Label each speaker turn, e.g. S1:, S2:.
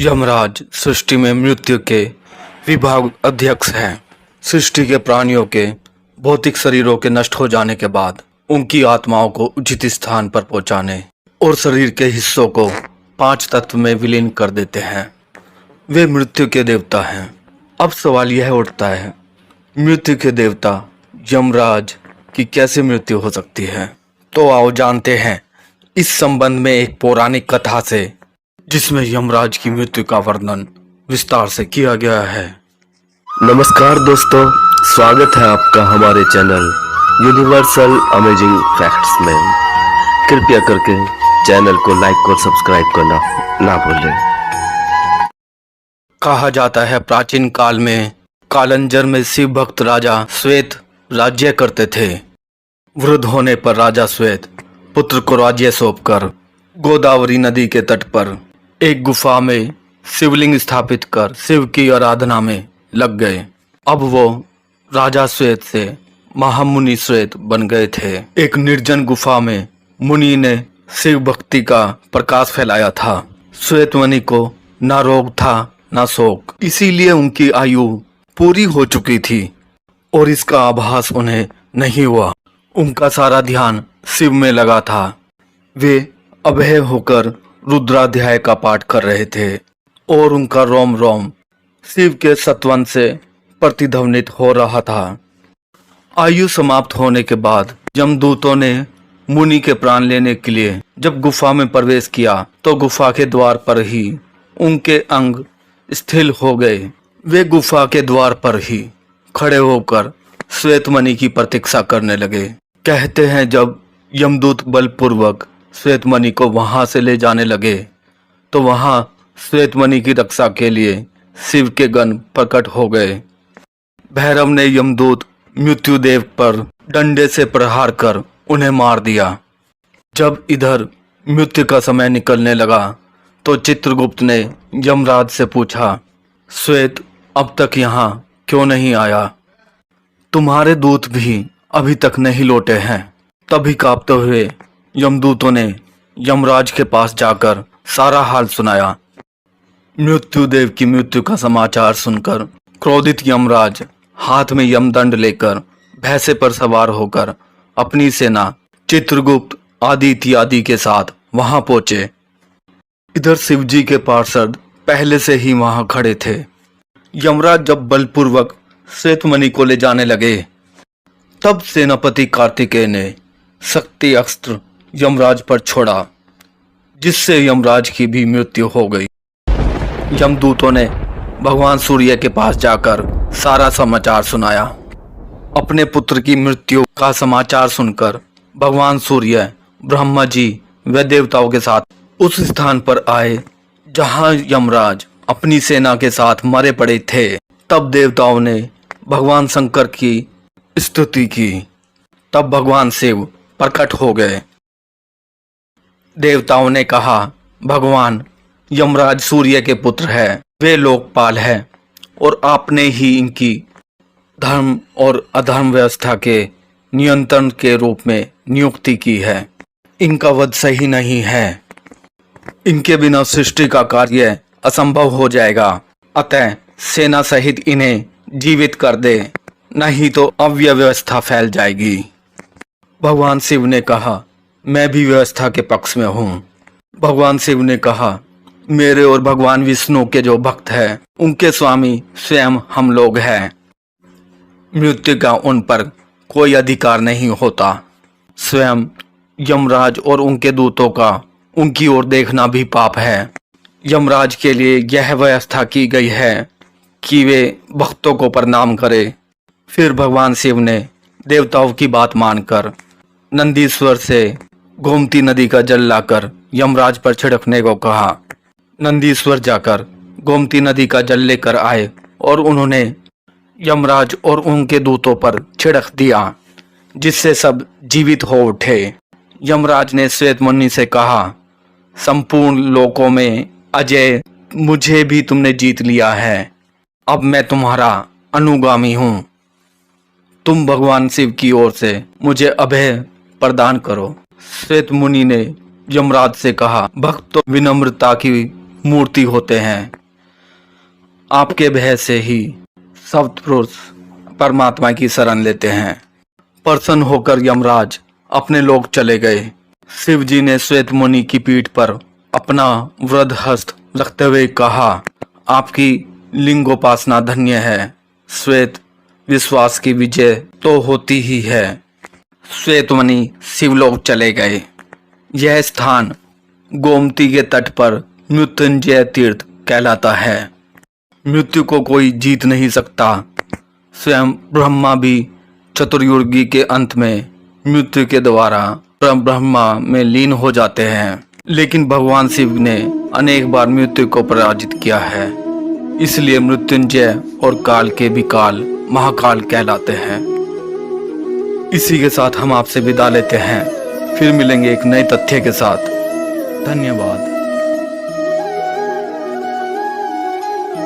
S1: यमराज सृष्टि में मृत्यु के विभाग अध्यक्ष हैं। सृष्टि के प्राणियों के भौतिक शरीरों के नष्ट हो जाने के बाद उनकी आत्माओं को उचित स्थान पर पहुंचाने और शरीर के हिस्सों को 5 तत्व में विलीन कर देते हैं। वे मृत्यु के देवता हैं। अब सवाल यह उठता है, मृत्यु के देवता यमराज की कैसे मृत्यु हो सकती है? तो आओ जानते हैं इस संबंध में एक पौराणिक कथा से, जिसमें यमराज की मृत्यु का वर्णन विस्तार से किया गया है।
S2: नमस्कार दोस्तों, स्वागत है आपका हमारे चैनल यूनिवर्सल अमेजिंग फैक्ट्स में। कृपया करके चैनल को लाइक और सब्सक्राइब करना ना भूलें।
S1: कहा जाता है प्राचीन काल में कालंजर में शिव भक्त राजा श्वेत राज्य करते थे। वृद्ध होने पर राजा श्वेत पुत्र को राज्य सौंपकर गोदावरी नदी के तट पर एक गुफा में शिवलिंग स्थापित कर शिव की आराधना में लग गए। अब वो राजा श्वेत से महामुनि श्वेत बन गए थे। एक निर्जन गुफा में मुनि ने शिव भक्ति का प्रकाश फैलाया था। श्वेत मुनि को ना रोग था ना शोक, इसीलिए उनकी आयु पूरी हो चुकी थी और इसका आभास उन्हें नहीं हुआ। उनका सारा ध्यान शिव में लगा था। वे अभय होकर रुद्राध्याय का पाठ कर रहे थे और उनका रोम रोम शिव के सत्वन से प्रतिध्वनित हो रहा था। आयु समाप्त होने के बाद यमदूतों ने मुनि के प्राण लेने के लिए जब गुफा में प्रवेश किया तो गुफा के द्वार पर ही उनके अंग स्थिर हो गए। वे गुफा के द्वार पर ही खड़े होकर श्वेतमणि की प्रतीक्षा करने लगे। कहते हैं जब यमदूत बलपूर्वक श्वेतमणि को वहां से ले जाने लगे तो वहां श्वेतमणि की रक्षा के लिए शिव के गण प्रकट हो गए। भैरव ने यमदूत मृत्युदेव पर डंडे से प्रहार कर उन्हें मार दिया। जब इधर मृत्यु का समय निकलने लगा तो चित्रगुप्त ने यमराज से पूछा, श्वेत अब तक यहाँ क्यों नहीं आया? तुम्हारे दूत भी अभी तक नहीं लौटे हैं। तभी कांपते हुए यमदूतों ने यमराज के पास जाकर सारा हाल सुनाया। मृत्युदेव की मृत्यु का समाचार सुनकर क्रोधित यमराज हाथ में यमदंड लेकर भैंसे पर सवार होकर अपनी सेना चित्रगुप्त आदि इत्यादि के साथ वहां पहुंचे। इधर शिवजी के पार्षद पहले से ही वहां खड़े थे। यमराज जब बलपूर्वक श्वेतमणि को ले जाने लगे तब सेनापति कार्तिकेय ने शक्ति अस्त्र यमराज पर छोड़ा, जिससे यमराज की भी मृत्यु हो गई। यमदूतों ने भगवान सूर्य के पास जाकर सारा समाचार सुनाया। अपने पुत्र की मृत्यु का समाचार सुनकर भगवान सूर्य ब्रह्मा जी व देवताओं के साथ उस स्थान पर आए जहां यमराज अपनी सेना के साथ मरे पड़े थे। तब देवताओं ने भगवान शंकर की स्तुति की। तब भगवान शिव प्रकट हो गए। देवताओं ने कहा, भगवान यमराज सूर्य के पुत्र है, वे लोकपाल है और आपने ही इनकी धर्म और अधर्म व्यवस्था के नियंत्रण के रूप में नियुक्ति की है। इनका वध सही नहीं है। इनके बिना सृष्टि का कार्य असंभव हो जाएगा। अतः सेना सहित इन्हें जीवित कर दे, नहीं तो अव्यवस्था फैल जाएगी। भगवान शिव ने कहा, मैं भी व्यवस्था के पक्ष में हूँ। भगवान शिव ने कहा, मेरे और भगवान विष्णु के जो भक्त हैं उनके स्वामी स्वयं हम लोग हैं। मृत्यु का उन पर कोई अधिकार नहीं होता। स्वयं यमराज और उनके दूतों का उनकी ओर देखना भी पाप है। यमराज के लिए यह व्यवस्था की गई है कि वे भक्तों को प्रणाम करें। फिर भगवान शिव ने देवताओं की बात मानकर नंदीश्वर से गोमती नदी का जल लाकर यमराज पर छिड़कने को कहा। नंदीश्वर जाकर गोमती नदी का जल लेकर आए और उन्होंने यमराज और उनके दूतों पर छिड़क दिया, जिससे सब जीवित हो उठे। यमराज ने श्वेतमणि से कहा, संपूर्ण लोकों में अजय मुझे भी तुमने जीत लिया है। अब मैं तुम्हारा अनुगामी हूँ। तुम भगवान शिव की ओर से मुझे अभय प्रदान करो। श्वेतमुनि ने यमराज से कहा, भक्त तो विनम्रता की मूर्ति होते हैं। आपके भय से ही सप्तपुरुष परमात्मा की शरण लेते हैं। प्रसन्न होकर यमराज अपने लोक चले गए। शिव जी ने श्वेत मुनि की पीठ पर अपना वृद्ध हस्त रखते हुए कहा, आपकी लिंगोपासना धन्य है। श्वेत विश्वास की विजय तो होती ही है। श्वेत मुनि शिवलोक चले गए। यह स्थान गोमती के तट पर मृत्युंजय तीर्थ कहलाता है। मृत्यु को कोई जीत नहीं सकता। स्वयं ब्रह्मा भी चतुर्युगी के अंत में मृत्यु के द्वारा परम ब्रह्मा में लीन हो जाते हैं, लेकिन भगवान शिव ने अनेक बार मृत्यु को पराजित किया है। इसलिए मृत्युंजय और काल के भी काल महाकाल कहलाते हैं। इसी के साथ हम आपसे विदा लेते हैं। फिर मिलेंगे एक नए तथ्य के साथ। धन्यवाद।